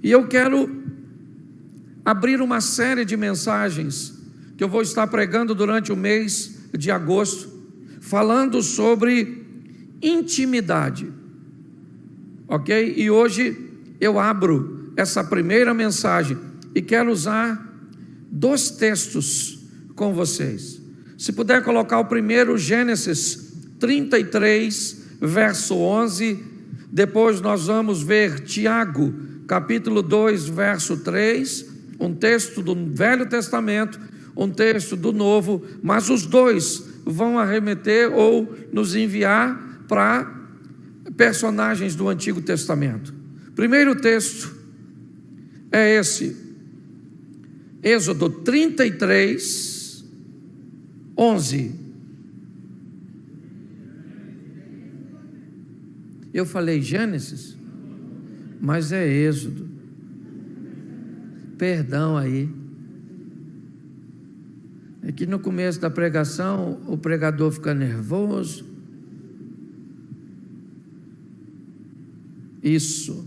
E eu quero abrir uma série de mensagens que eu vou estar pregando durante o mês de agosto, falando sobre intimidade, ok? E hoje eu abro essa primeira mensagem e quero usar dois textos com vocês. Se puder colocar o primeiro, Gênesis 33, verso 11, depois nós vamos ver Tiago, capítulo 2, verso 3, um texto do Velho Testamento, um texto do Novo, mas os dois vão arremeter ou nos enviar para personagens do Antigo Testamento. Primeiro texto é esse, Êxodo 33, 11. Eu falei Gênesis, mas é Êxodo. Perdão aí. É que no começo da pregação o pregador fica nervoso. Isso.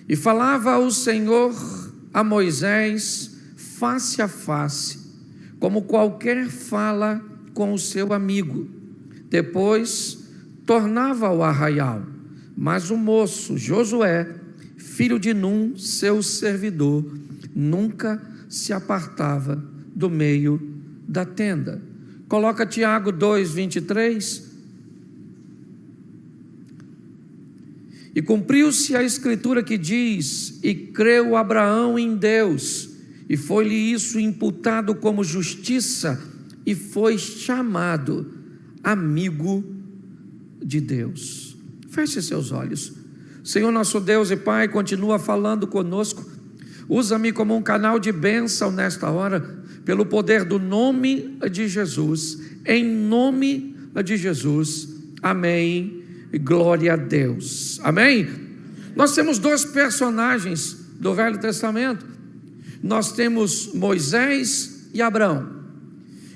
E falava o Senhor a Moisés face a face, como qualquer fala com o seu amigo. Depois tornava ao arraial. Mas o moço Josué, filho de Num, seu servidor, nunca se apartava do meio da tenda. Coloca Tiago 2:23. E cumpriu-se a escritura que diz: e creu Abraão em Deus, e foi-lhe isso imputado como justiça, e foi chamado amigo de Deus. Feche seus olhos. Senhor nosso Deus e Pai, continua falando conosco. Usa-me como um canal de bênção nesta hora, pelo poder do nome de Jesus, em nome de Jesus, amém, e glória a Deus, amém. Nós temos dois personagens do Velho Testamento, nós temos Moisés e Abraão,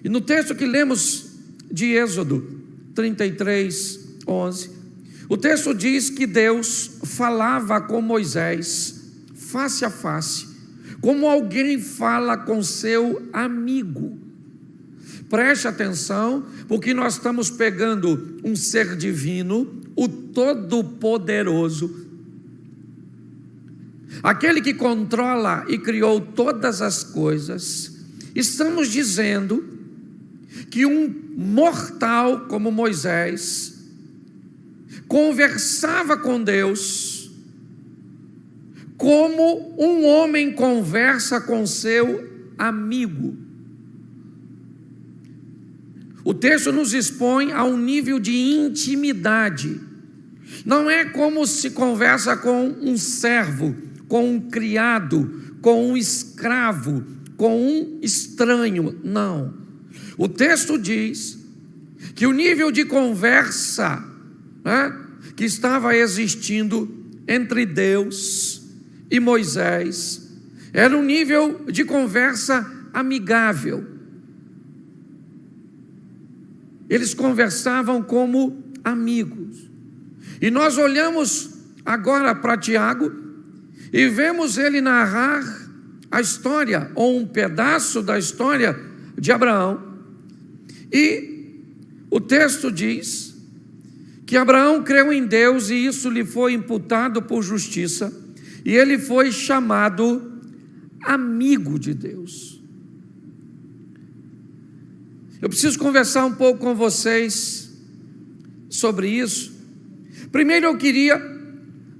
e no texto que lemos de Êxodo 33, 11, o texto diz que Deus falava com Moisés face a face, como alguém fala com seu amigo. Preste atenção, porque nós estamos pegando um ser divino, o Todo-Poderoso, aquele que controla e criou todas as coisas. Estamos dizendo que um mortal como Moisés conversava com Deus como um homem conversa com seu amigo. O texto nos expõe a um nível de intimidade. Não é como se conversa com um servo, com um criado, com um escravo, com um estranho. Não. O texto diz que o nível de conversa, que estava existindo entre Deus e Moisés era um nível de conversa amigável. Eles conversavam como amigos. E nós olhamos agora para Tiago e vemos ele narrar a história, ou um pedaço da história de Abraão. E o texto diz que Abraão creu em Deus e isso lhe foi imputado por justiça, e ele foi chamado amigo de Deus. Eu preciso conversar um pouco com vocês sobre isso. Primeiro eu queria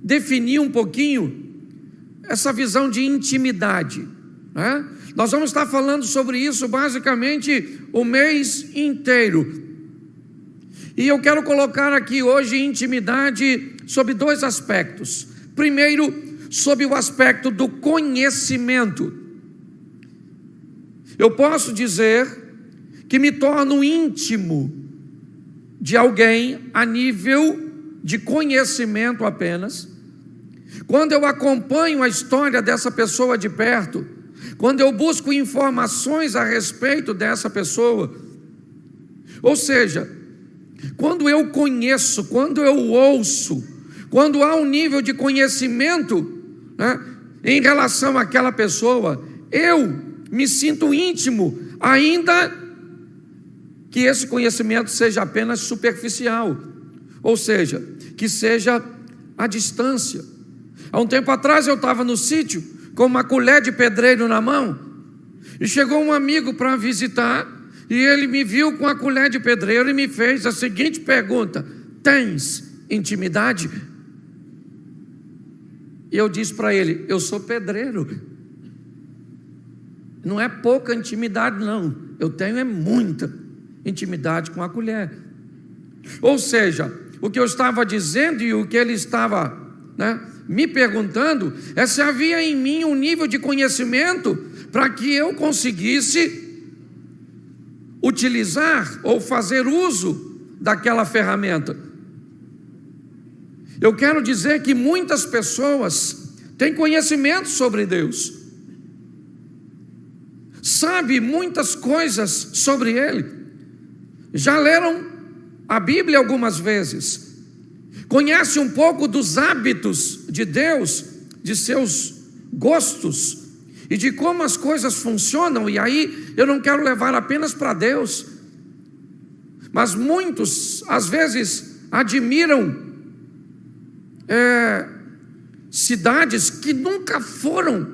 definir um pouquinho essa visão de intimidade, né? Nós vamos estar falando sobre isso basicamente o mês inteiro. E eu quero colocar aqui hoje intimidade sob dois aspectos. Primeiro, sob o aspecto do conhecimento. Eu posso dizer que me torno íntimo de alguém a nível de conhecimento apenas, quando eu acompanho a história dessa pessoa de perto, quando eu busco informações a respeito dessa pessoa. Ou seja, quando eu conheço, quando eu ouço, quando há um nível de conhecimento, em relação àquela pessoa, eu me sinto íntimo, ainda que esse conhecimento seja apenas superficial, ou seja, que seja à distância. Há um tempo atrás eu estava no sítio com uma colher de pedreiro na mão, e chegou um amigo para visitar, e ele me viu com a colher de pedreiro e me fez a seguinte pergunta: tens intimidade? E eu disse para ele: eu sou pedreiro. Não é pouca intimidade, não. Eu tenho muita intimidade com a colher. Ou seja, o que eu estava dizendo e o que ele estava, me perguntando é se havia em mim um nível de conhecimento para que eu conseguisse utilizar ou fazer uso daquela ferramenta. Eu quero dizer que muitas pessoas têm conhecimento sobre Deus, sabe muitas coisas sobre Ele, já leram a Bíblia algumas vezes, conhece um pouco dos hábitos de Deus, de seus gostos e de como as coisas funcionam. E aí eu não quero levar apenas para Deus, mas muitos às vezes admiram cidades que nunca foram,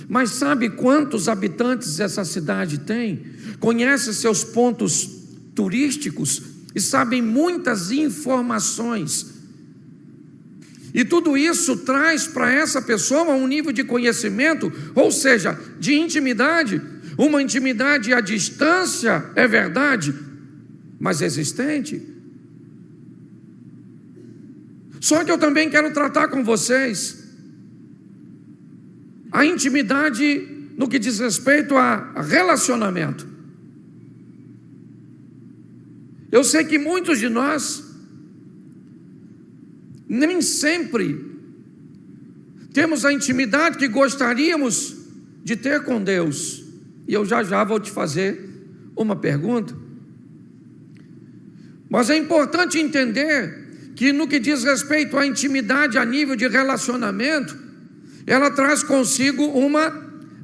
mas sabe quantos habitantes essa cidade tem? Conhece seus pontos turísticos e sabem muitas informações. E tudo isso traz para essa pessoa um nível de conhecimento, ou seja, de intimidade, uma intimidade à distância, é verdade, mas existente. Só que eu também quero tratar com vocês a intimidade no que diz respeito a relacionamento. Eu sei que muitos de nós nem sempre temos a intimidade que gostaríamos de ter com Deus. E eu já vou te fazer uma pergunta. Mas é importante entender que no que diz respeito à intimidade a nível de relacionamento, ela traz consigo uma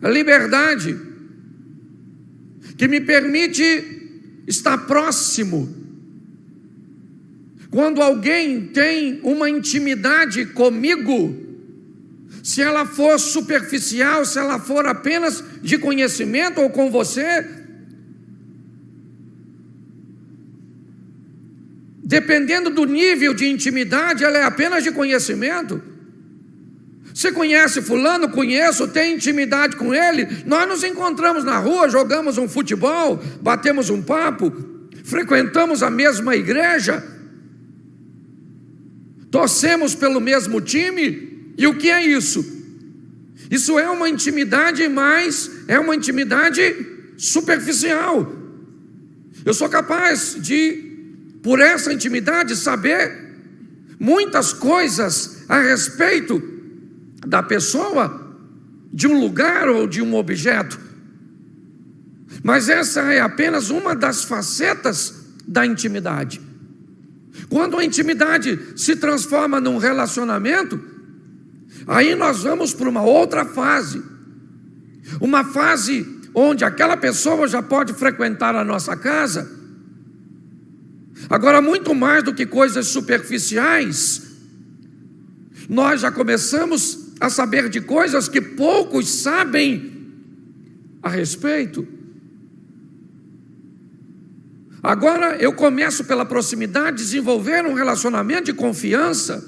liberdade que me permite estar próximo. Quando alguém tem uma intimidade comigo, se ela for superficial, se ela for apenas de conhecimento ou com você, dependendo do nível de intimidade, ela é apenas de conhecimento. Você conhece fulano? Conheço, tem intimidade com ele, nós nos encontramos na rua, jogamos um futebol, batemos um papo, frequentamos a mesma igreja, torcemos pelo mesmo time. E o que é isso? Isso é uma intimidade, mas é uma intimidade superficial. Eu sou capaz de, por essa intimidade, saber muitas coisas a respeito da pessoa, de um lugar ou de um objeto, mas essa é apenas uma das facetas da intimidade. Quando a intimidade se transforma num relacionamento, aí nós vamos para uma outra fase, uma fase onde aquela pessoa já pode frequentar a nossa casa. Agora, muito mais do que coisas superficiais, nós já começamos a saber de coisas que poucos sabem a respeito. Agora eu começo pela proximidade, desenvolver um relacionamento de confiança.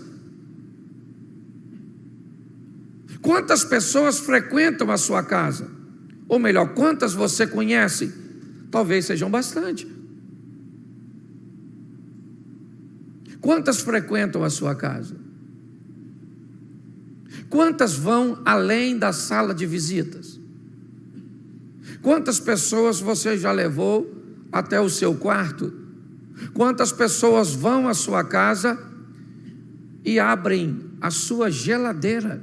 Quantas pessoas frequentam a sua casa? Ou melhor, quantas você conhece? Talvez sejam bastante. Quantas frequentam a sua casa? Quantas vão além da sala de visitas? Quantas pessoas você já levou até o seu quarto? Quantas pessoas vão à sua casa e abrem a sua geladeira?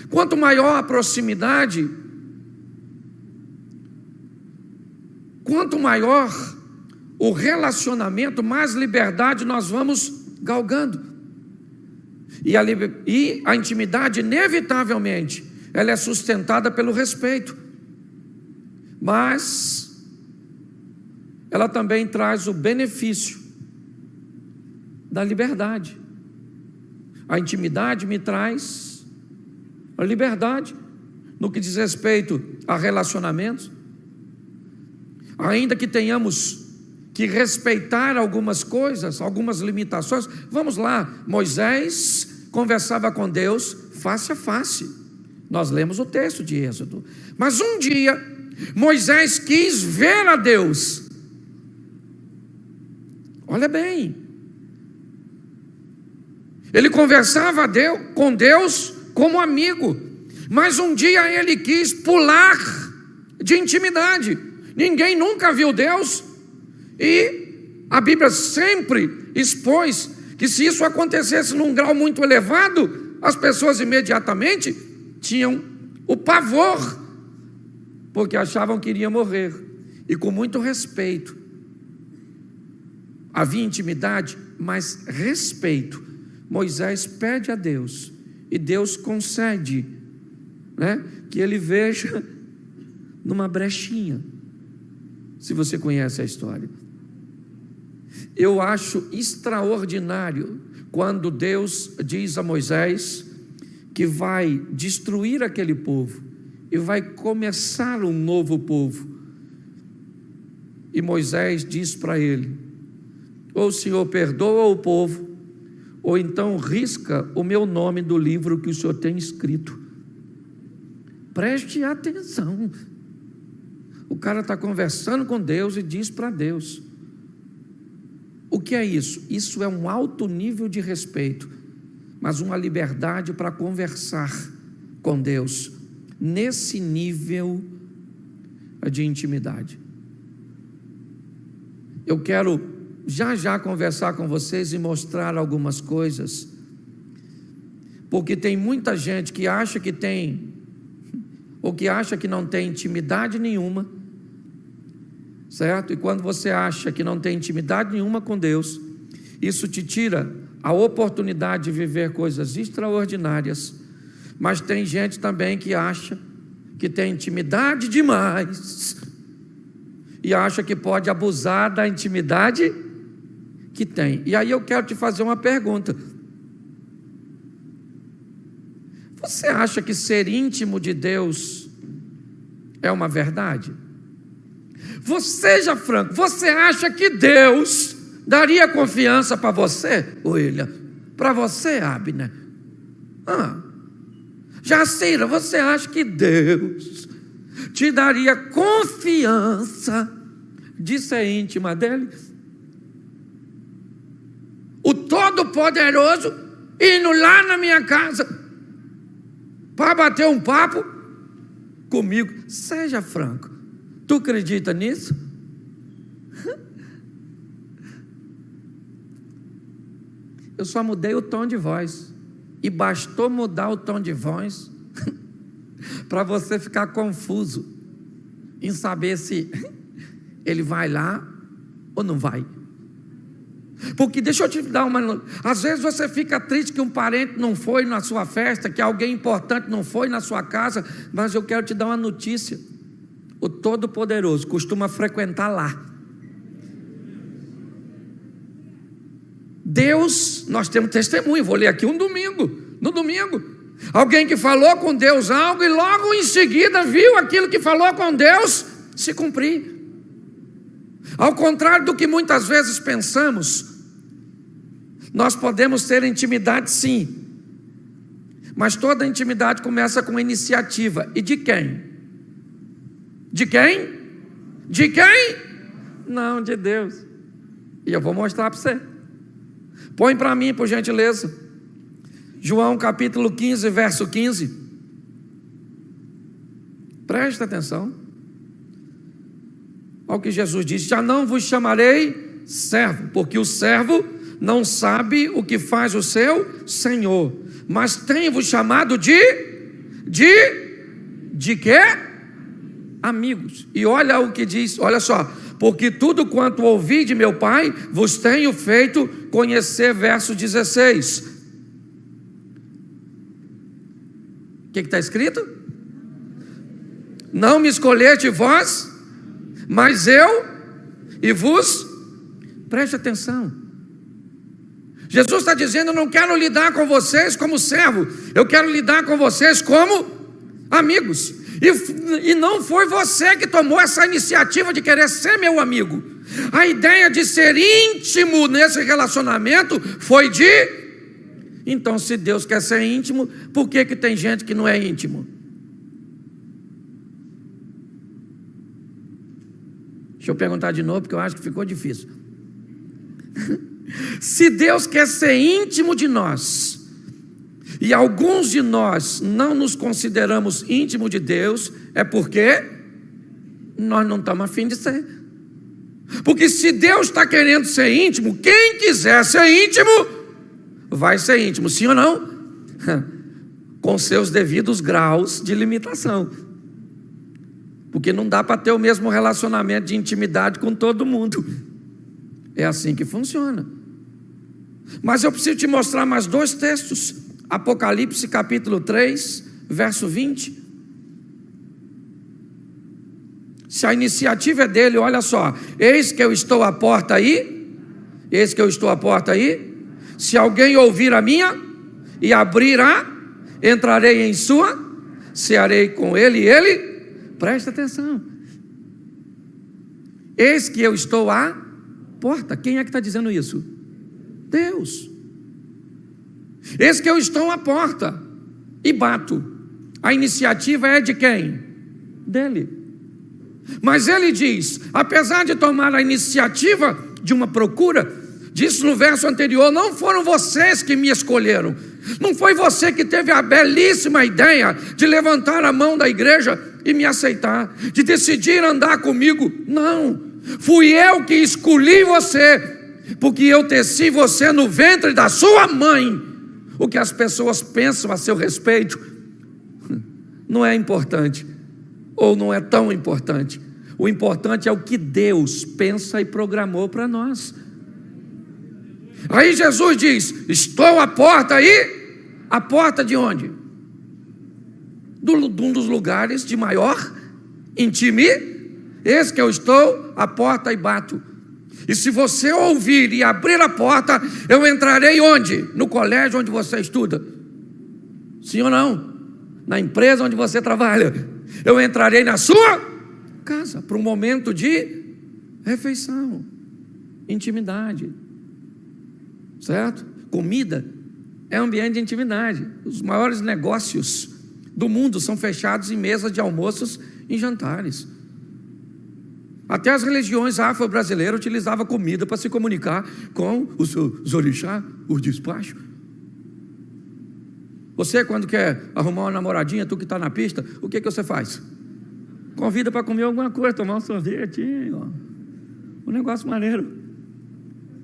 Quanto maior a proximidade, quanto maior o relacionamento, mais liberdade nós vamos galgando. E a intimidade, inevitavelmente, ela é sustentada pelo respeito. Mas ela também traz o benefício da liberdade. A intimidade me traz a liberdade no que diz respeito a relacionamentos. Ainda que tenhamos que respeitar algumas coisas, algumas limitações. Vamos lá, Moisés conversava com Deus face a face. Nós lemos o texto de Êxodo. Mas um dia, Moisés quis ver a Deus. Olha bem, ele conversava com Deus como amigo, mas um dia ele quis pular de intimidade. Ninguém nunca viu Deus, e a Bíblia sempre expôs que se isso acontecesse num grau muito elevado, as pessoas imediatamente tinham o pavor, porque achavam que iria morrer. E com muito respeito, havia intimidade, mas respeito. Moisés pede a Deus, e Deus concede, que ele veja numa brechinha, se você conhece a história. Eu acho extraordinário quando Deus diz a Moisés que vai destruir aquele povo e vai começar um novo povo. E Moisés diz para ele: ou o Senhor perdoa o povo, ou então risca o meu nome do livro que o Senhor tem escrito. Preste atenção. O cara está conversando com Deus e diz para Deus. O que é isso? Isso é um alto nível de respeito, mas uma liberdade para conversar com Deus, nesse nível de intimidade. Eu quero já conversar com vocês e mostrar algumas coisas, porque tem muita gente que acha que tem, ou que acha que não tem intimidade nenhuma, certo? E quando você acha que não tem intimidade nenhuma com Deus, isso te tira a oportunidade de viver coisas extraordinárias. Mas tem gente também que acha que tem intimidade demais e acha que pode abusar da intimidade que tem. E aí eu quero te fazer uma pergunta: você acha que ser íntimo de Deus é uma verdade? Seja franco, você acha que Deus daria confiança para você, William? Para você, Abner? Jacira, você acha que Deus te daria confiança de ser íntima dele? O Todo-Poderoso indo lá na minha casa para bater um papo comigo. Seja franco, tu acredita nisso? Eu só mudei o tom de voz, e bastou mudar o tom de voz para você ficar confuso em saber se ele vai lá ou não vai. Porque deixa eu te dar uma... Às vezes você fica triste que um parente não foi na sua festa, que alguém importante não foi na sua casa, mas eu quero te dar uma notícia: o Todo-Poderoso costuma frequentar lá. Deus, nós temos testemunho, vou ler aqui no domingo, alguém que falou com Deus algo e logo em seguida viu aquilo que falou com Deus se cumprir. Ao contrário do que muitas vezes pensamos, nós podemos ter intimidade sim, mas toda intimidade começa com iniciativa. E de quem? De quem? De quem? Não, de Deus. E eu vou mostrar para você. Põe para mim, por gentileza, João capítulo 15, verso 15. Presta atenção. Olha o que Jesus disse: já não vos chamarei servo, porque o servo não sabe o que faz o seu senhor, mas tenho-vos chamado de quê? Amigos. E olha o que diz, olha só: porque tudo quanto ouvi de meu Pai vos tenho feito conhecer. Verso 16. que está escrito? Não me escolheste vós, mas eu e vos. Preste atenção. Jesus está dizendo: eu não quero lidar com vocês como servo, eu quero lidar com vocês como amigos. E não foi você que tomou essa iniciativa de querer ser meu amigo. A ideia de ser íntimo nesse relacionamento foi de... Então, se Deus quer ser íntimo, por que tem gente que não é íntimo? Deixa eu perguntar de novo, porque eu acho que ficou difícil. Se Deus quer ser íntimo de nós, e alguns de nós não nos consideramos íntimos de Deus, é porque nós não estamos a fim de ser. Porque se Deus está querendo ser íntimo, quem quiser ser íntimo, vai ser íntimo, sim ou não? Com seus devidos graus de limitação. Porque não dá para ter o mesmo relacionamento de intimidade com todo mundo. É assim que funciona. Mas eu preciso te mostrar mais 2 textos. Apocalipse capítulo 3, verso 20. Se a iniciativa é dele, olha só: eis que eu estou à porta aí, eis que eu estou à porta aí, se alguém ouvir a minha e abrirá, entrarei em sua, cearei com ele e ele, presta atenção, eis que eu estou à porta. Quem é que está dizendo isso? Deus. Eis que eu estou à porta e bato. A iniciativa é de quem? Dele. Mas ele diz, apesar de tomar a iniciativa de uma procura, disse no verso anterior: não foram vocês que me escolheram, não foi você que teve a belíssima ideia de levantar a mão da igreja e me aceitar, de decidir andar comigo. Não, fui eu que escolhi você, porque eu teci você no ventre da sua mãe. O que as pessoas pensam a seu respeito não é importante, ou não é tão importante. O importante é o que Deus pensa e programou para nós. Aí Jesus diz: estou à porta aí. A porta de onde? De um dos lugares de maior intimidade. Eis que eu estou à porta e bato. E se você ouvir e abrir a porta, eu entrarei onde? No colégio onde você estuda? Sim ou não? Na empresa onde você trabalha? Eu entrarei na sua casa para um momento de refeição, intimidade, certo? Comida é ambiente de intimidade. Os maiores negócios do mundo são fechados em mesas de almoços e jantares. Até as religiões afro-brasileiras utilizavam comida para se comunicar com os orixás, os despachos. Você, quando quer arrumar uma namoradinha, tu que está na pista, o que você faz? Convida para comer alguma coisa, tomar um sorvete, um negócio maneiro.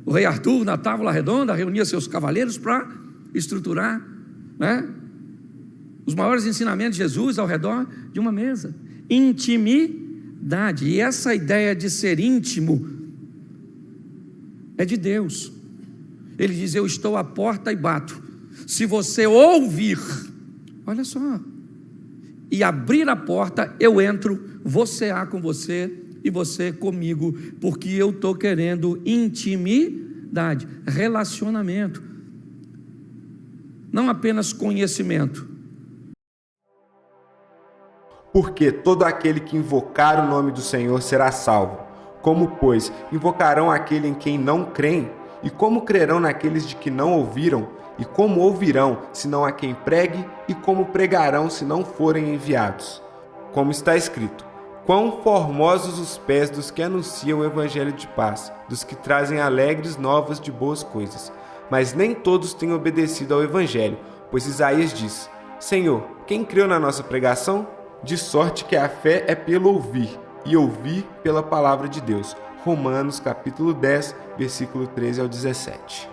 O rei Arthur, na tábua redonda, reunia seus cavaleiros para estruturar, né, os maiores ensinamentos de Jesus ao redor de uma mesa. Intimidade. E essa ideia de ser íntimo é de Deus. Ele diz: eu estou à porta e bato. Se você ouvir, olha só, e abrir a porta, eu entro, vou cear com você e você comigo, porque eu estou querendo intimidade, relacionamento, não apenas conhecimento. Porque todo aquele que invocar o nome do Senhor será salvo. Como, pois, invocarão aquele em quem não creem? E como crerão naqueles de que não ouviram? E como ouvirão, se não há quem pregue? E como pregarão, se não forem enviados? Como está escrito: quão formosos os pés dos que anunciam o evangelho de paz, dos que trazem alegres novas de boas coisas. Mas nem todos têm obedecido ao evangelho, pois Isaías diz: Senhor, quem creu na nossa pregação? De sorte que a fé é pelo ouvir, e ouvir pela palavra de Deus. Romanos capítulo 10, versículo 13 ao 17.